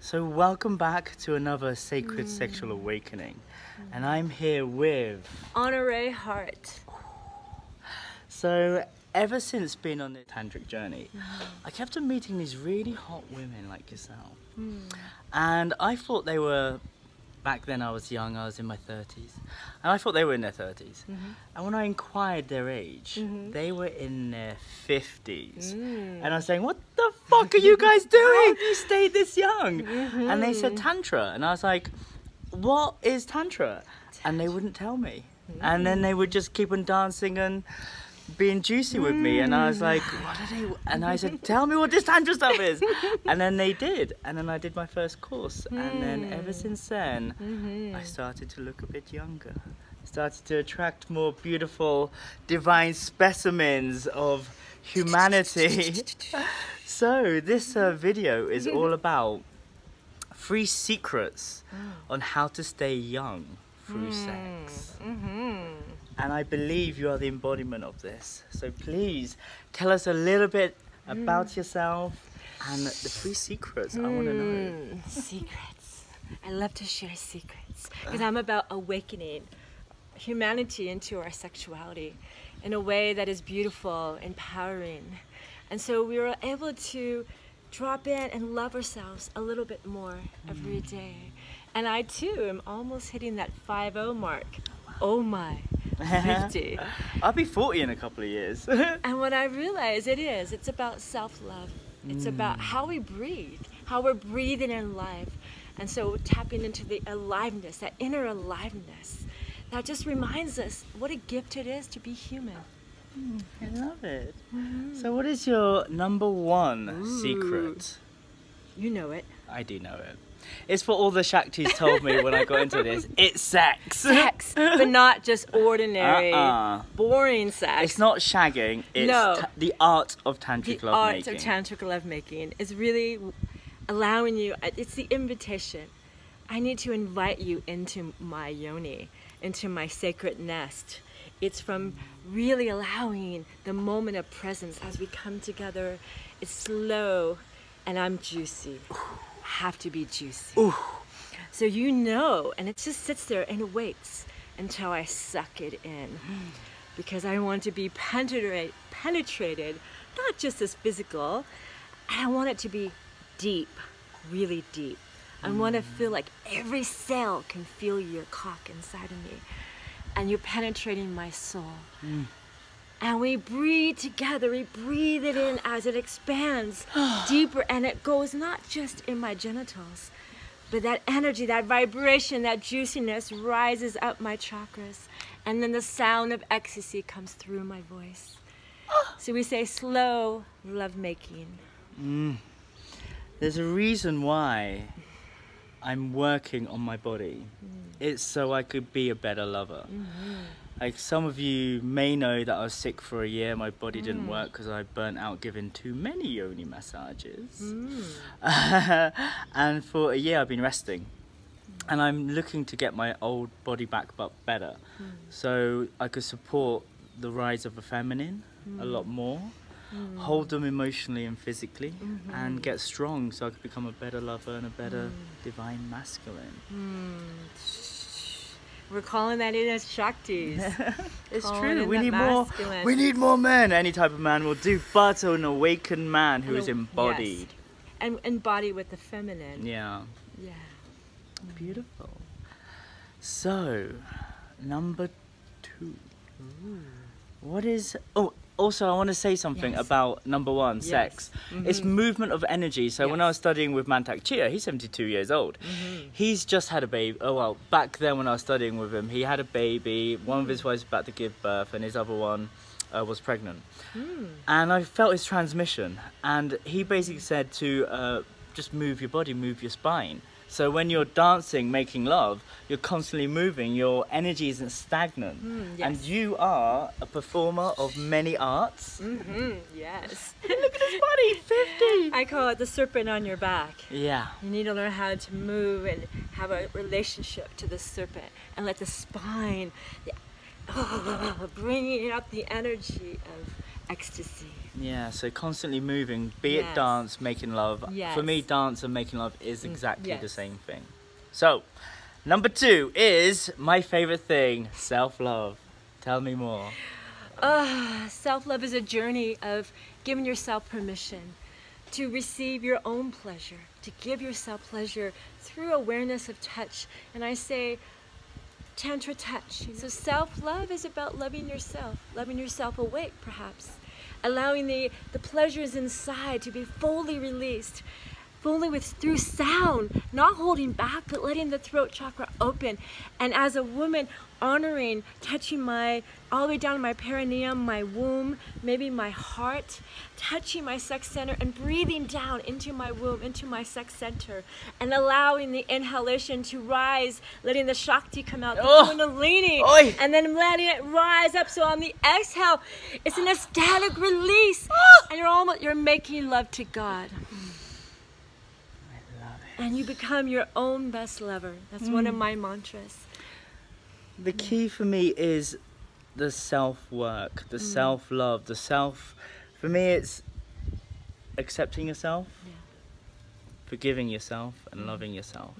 So welcome back to another Sacred Sexual Awakening. And I'm here with... Honoré Hart. So ever since being on the tantric journey, I kept on meeting these really hot women like yourself. And I thought they were... Back then I was young, I was in my 30s. And I thought they were in their 30s. And when I inquired their age, they were in their 50s. And I was saying, what the fuck are you guys doing? How have you stayed this young? And they said Tantra. And I was like, what is Tantra? And they wouldn't tell me. And then they would just keep on dancing and being juicy with me. And I was like, what are they? And I said, tell me what this Tantra stuff is. And then they did. And then I did my first course. And then ever since then, I started to look a bit younger. Started to attract more beautiful, divine specimens of humanity. So this video is all about 3 secrets on how to stay young through sex. And I believe you are the embodiment of this. So please tell us a little bit about yourself and the 3 secrets. I want to know. Secrets. I love to share secrets because I'm about awakening humanity into our sexuality in a way that is beautiful, empowering. And so we were able to drop in and love ourselves a little bit more every day. And I too am almost hitting that 5-0 mark. Oh my. 50. I'll be 40 in a couple of years. And what I realize it's about self-love. It's about how we breathe, how we're breathing in life. And so tapping into the aliveness, that inner aliveness, that just reminds us what a gift it is to be human. I love it. So what is your #1 secret? You know it. I do know it. It's for all the Shaktis told me when I got into this. It's sex. Sex, but not just ordinary, boring sex. It's not shagging. It's the art of tantric lovemaking. The art of tantric lovemaking is really allowing you. It's the invitation. I need to invite you into my yoni, into my sacred nest. It's from really allowing the moment of presence as we come together. It's slow, and I'm juicy. Have to be juicy. Ooh. So you know, and it just sits there and waits until I suck it in. Because I want to be penetrated, not just as physical, I want it to be deep, really deep. I want to feel like every cell can feel your cock inside of me. And you're penetrating my soul. And we breathe together, we breathe it in as it expands deeper, and it goes not just in my genitals, but that energy, that vibration, that juiciness rises up my chakras, and then the sound of ecstasy comes through my voice. So we say slow lovemaking. There's a reason why I'm working on my body. It's so I could be a better lover. Like some of you may know that I was sick for a year. My body didn't work because I burnt out giving too many yoni massages. And for a year I've been resting. And I'm looking to get my old body back but better. So I could support the rise of the feminine a lot more. Hold them emotionally and physically and get strong so I could become a better lover and a better divine masculine. We're calling that in as Shaktis. It's true. We need more men. Any type of man will do, but an awakened man who is embodied. Yes. And embodied with the feminine. Yeah. Yeah. Beautiful. So, #2. What is... Oh, also I want to say something about #1, sex. It's movement of energy. So when I was studying with Mantak Chia, he's 72 years old. He's just had a baby. Oh well, back then when I was studying with him, he had a baby. One of his wives was about to give birth and his other one was pregnant. And I felt his transmission. And he basically said to just move your body, move your spine. So when you're dancing, making love, you're constantly moving, your energy isn't stagnant. And you are a performer of many arts. Yes. Look at his body, 50! I call it the serpent on your back. Yeah. You need to learn how to move and have a relationship to the serpent and let the spine, bringing up the energy of ecstasy. Yeah, so constantly moving, be it Yes. dance, making love. Yes. For me, dance and making love is exactly the yes. same thing. So, number 2 is my favorite thing, self-love. Tell me more. Self-love is a journey of giving yourself permission to receive your own pleasure, to give yourself pleasure through awareness of touch. And I say tantra touch. So self-love is about loving yourself awake perhaps, allowing the pleasures inside to be fully released, fully through sound, not holding back, but letting the throat chakra open. And as a woman, honoring, touching all the way down to my perineum, my womb, maybe my heart, touching my sex center and breathing down into my womb, into my sex center, and allowing the inhalation to rise, letting the Shakti come out, the Kundalini, and then letting it rise up. So on the exhale, it's an ecstatic release, and you're making love to God. I love it. And you become your own best lover. That's one of my mantras. The key for me is the self-work, the self-love, for me it's accepting yourself, forgiving yourself and loving yourself.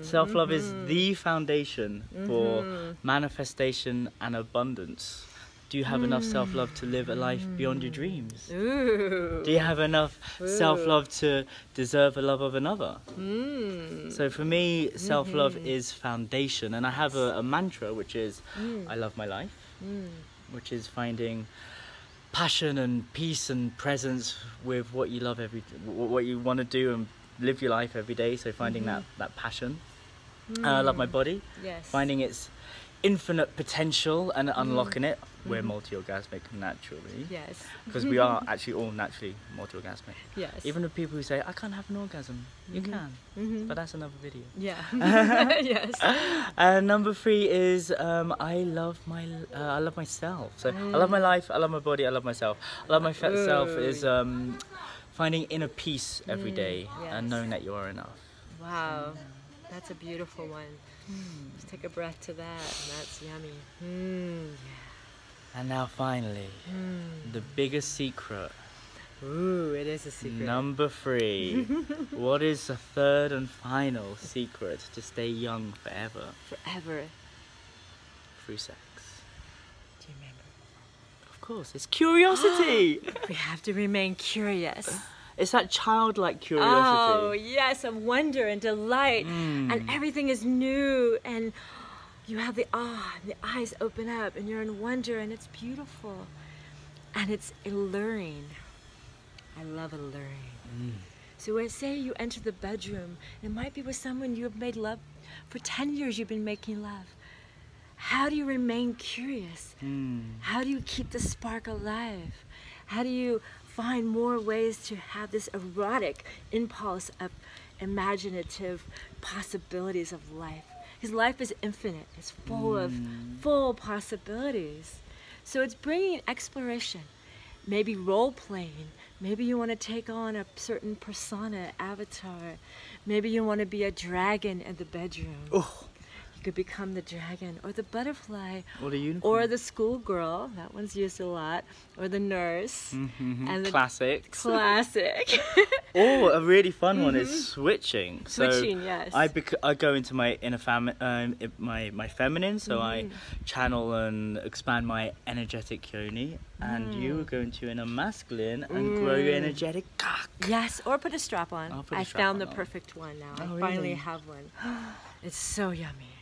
Self-love is the foundation for manifestation and abundance. Do you have enough self-love to live a life beyond your dreams? Ooh. Do you have enough self-love to deserve the love of another? So for me, self-love is foundation. And I have a mantra, which is, I love my life, which is finding passion and peace and presence with what you love, what you want to do and live your life every day. So finding that passion. I love my body, finding its infinite potential and unlocking it. We're multi-orgasmic naturally. Yes. Because we are actually all naturally multi-orgasmic. Yes. Even the people who say, I can't have an orgasm, you can. But that's another video. Yeah. Yes. Number 3 is I love myself. So I love my life, I love my body, I love myself. I love myself is finding inner peace every day and knowing that you are enough. Wow. That's a beautiful one. Just take a breath to that. That's yummy. And now finally, the biggest secret. Ooh, it is a secret. Number 3. What is the third and final secret to stay young forever? Forever. Through sex. Do you remember? Of course, it's curiosity. We have to remain curious. It's that childlike curiosity. Oh, yes, of wonder and delight. And everything is new. And you have the awe, and the eyes open up, and you're in wonder, and it's beautiful. And it's alluring. I love alluring. So when say you enter the bedroom, it might be with someone you have made love. For 10 years you've been making love. How do you remain curious? How do you keep the spark alive? How do you find more ways to have this erotic impulse of imaginative possibilities of life? Because life is infinite. It's full of full possibilities. So it's bringing exploration, maybe role playing. Maybe you want to take on a certain persona, avatar. Maybe you want to be a dragon in the bedroom. You could become the dragon, or the butterfly, or the unicorn, or the schoolgirl. That one's used a lot, or the nurse. And the classics. Classic. Or a really fun one is switching. Switching, so yes. I go into my inner my feminine, so I channel and expand my energetic yoni, and you go into inner masculine and grow your energetic cock. Yes, or put a strap on. I found the perfect one now. Oh, I finally really? have one. It's so yummy.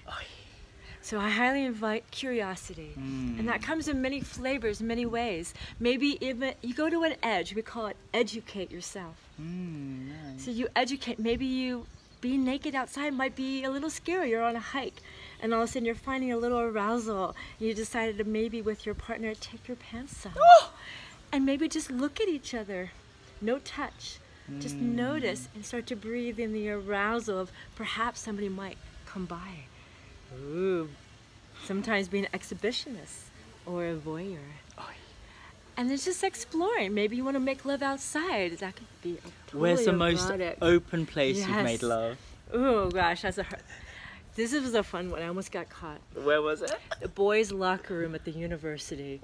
So I highly invite curiosity. And that comes in many flavors, many ways. Maybe even you go to an edge. We call it educate yourself. Nice. So you educate. Maybe you being naked outside might be a little scary. You're on a hike, and all of a sudden you're finding a little arousal. You decided to maybe with your partner take your pants off. And maybe just look at each other. No touch. Just notice and start to breathe in the arousal of perhaps somebody might come by. Ooh, sometimes being an exhibitionist or a voyeur. And it's just exploring. Maybe you want to make love outside. That could be totally Where's the most erotic. open place you've made love? Oh gosh, that's a This was a fun one. I almost got caught. Where was it? The boys' locker room at the university.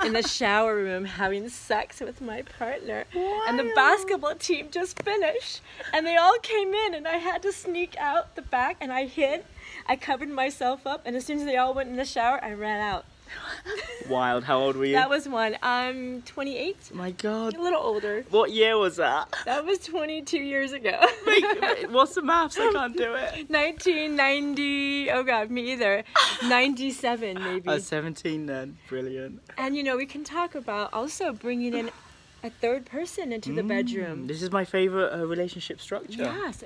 In the shower room having sex with my partner. And the basketball team just finished. And they all came in and I had to sneak out the back and I hid. I covered myself up and as soon as they all went in the shower, I ran out. Wild. How old were you? That was one. I'm 28. My God. A little older. What year was that? That was 22 years ago. What's the maths? I can't do it. 1990. Oh God, me either. 97 maybe. I was 17 then. Brilliant. And you know, we can talk about also bringing in a third person into the bedroom. This is my favorite relationship structure. Yes.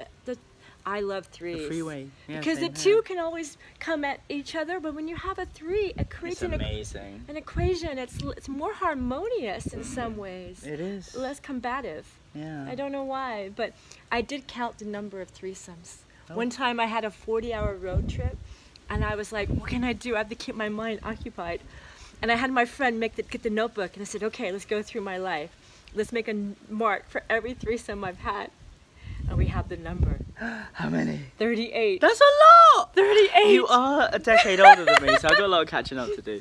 I love threes. The freeway. Yeah, because the two can always come at each other, but when you have a three, it creates an equation. It's more harmonious in some ways. It is. Less combative. Yeah. I don't know why, but I did count the number of threesomes. One time I had a 40-hour road trip, and I was like, what can I do? I have to keep my mind occupied. And I had my friend get the notebook, and I said, okay, let's go through my life. Let's make a mark for every threesome I've had. And we have the number. How many? 38. That's a lot! 38! You are a decade older than me, so I've got a lot of catching up to do.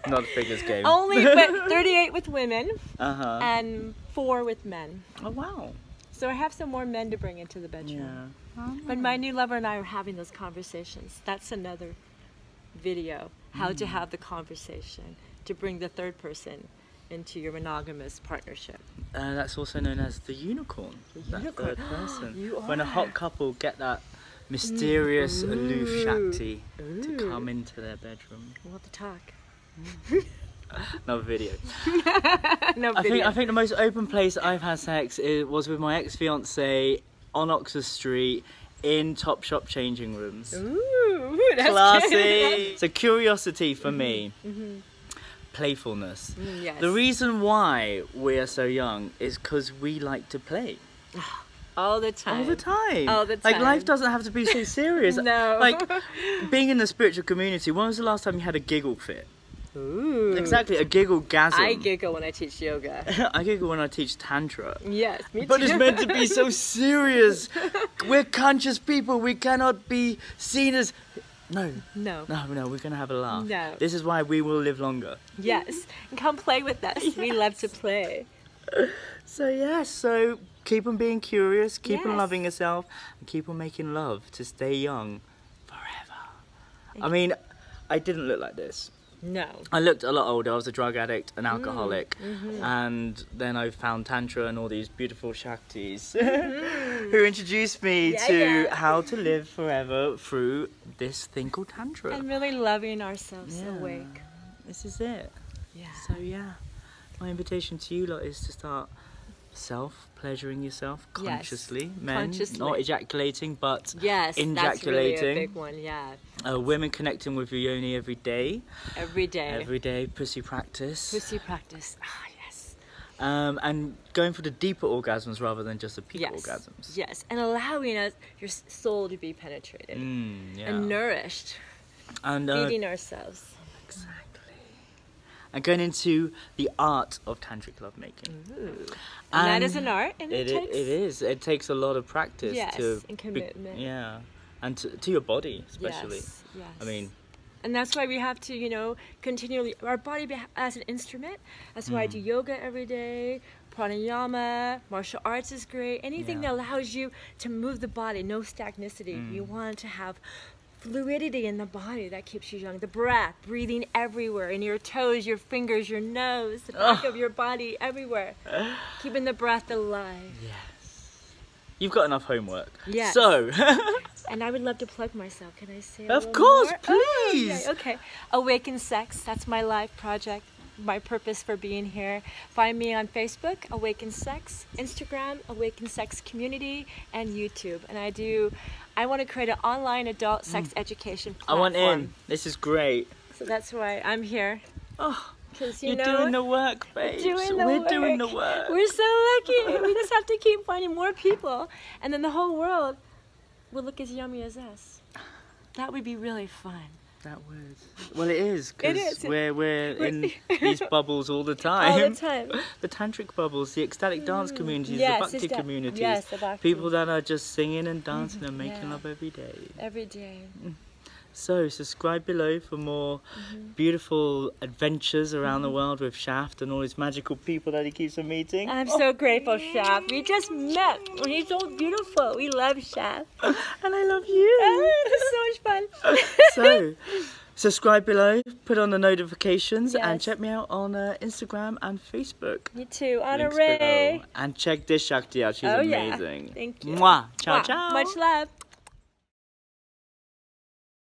Not a figures game. But 38 with women and 4 with men. Oh, wow. So I have some more men to bring into the bedroom. Yeah. But my new lover and I are having those conversations. That's another video. How to have the conversation to bring the third person into your monogamous partnership. That's also known as the unicorn. The unicorn. Third person. You When a hot couple get that mysterious, aloof Shakti to come into their bedroom. We'll have to talk. No video. No video. I think the most open place I've had sex was with my ex-fiance on Oxford Street in Topshop changing rooms. Ooh, that's classy. Good. So curiosity for me. Playfulness. Yes. The reason why we are so young is because we like to play. All the time. All the time. All the time. Like, life doesn't have to be so serious. No. Like, being in the spiritual community, when was the last time you had a giggle fit? Ooh. Exactly, a giggle-gasm. I giggle when I teach yoga. I giggle when I teach tantra. Yes, me too. But it's meant to be so serious. We're conscious people. We cannot be seen as... No, we're going to have a laugh. No. This is why we will live longer. Yes, and come play with us. Yes. We love to play. So keep on being curious, keep on loving yourself, and keep on making love to stay young forever. I mean, I didn't look like this. No. I looked a lot older. I was a drug addict, an alcoholic, and then I found Tantra and all these beautiful Shaktis who introduced me to how to live forever through this thing called Tantra. And really loving ourselves awake. This is it. Yeah. So my invitation to you lot is to start self-pleasuring yourself consciously. Men, not ejaculating, but injaculating. That's really a big one, women connecting with your yoni every day. Every day. Every day, pussy practice. Pussy practice, yes. And going for the deeper orgasms rather than just the peak orgasms. Yes, and allowing your soul to be penetrated and nourished. And feeding ourselves. Exactly. And going into the art of tantric lovemaking. And that is an art, and it is. It takes a lot of practice and commitment. And to your body, especially. Yes. I mean, and that's why we have to, continually our body as an instrument. That's why I do yoga every day. Pranayama, martial arts is great. Anything that allows you to move the body, no stagnicity. You want to have fluidity in the body that keeps you young. The breath, breathing everywhere, in your toes, your fingers, your nose, the back of your body, everywhere. Keeping the breath alive. Yes. You've got enough homework. Yes. So. And I would love to plug myself. Can I say Of course, more? please. Okay. Awaken Sex. That's my life project. My purpose for being here. Find me on Facebook, Awaken Sex, Instagram, Awaken Sex Community, and YouTube. And I want to create an online adult sex education platform. I want in. This is great. So that's why I'm here. Oh, you're doing the work, babes. We're doing the work. We're so lucky. We just have to keep finding more people, and then the whole world will look as yummy as us. That would be really fun. that word? Well, it is, It because is. we're in these bubbles all the time. All the time. The tantric bubbles, the ecstatic dance communities, Yes, the bhakti communities. Yes, the bhakti. People that are just singing and dancing and making Yeah. love every day. Every day. So subscribe below for more beautiful adventures around the world with Shaft and all his magical people that he keeps on meeting. I'm so grateful, Shaft. We just met. He's so beautiful. We love Shaft. And I love you. It's so much fun. So subscribe below, put on the notifications, and Yes. check me out on Instagram and Facebook. You too, Anna Links Ray. below. And check this Shakti out, she's Oh, yeah. amazing. Thank you. Mwah. Ciao, Mwah. ciao. Much love.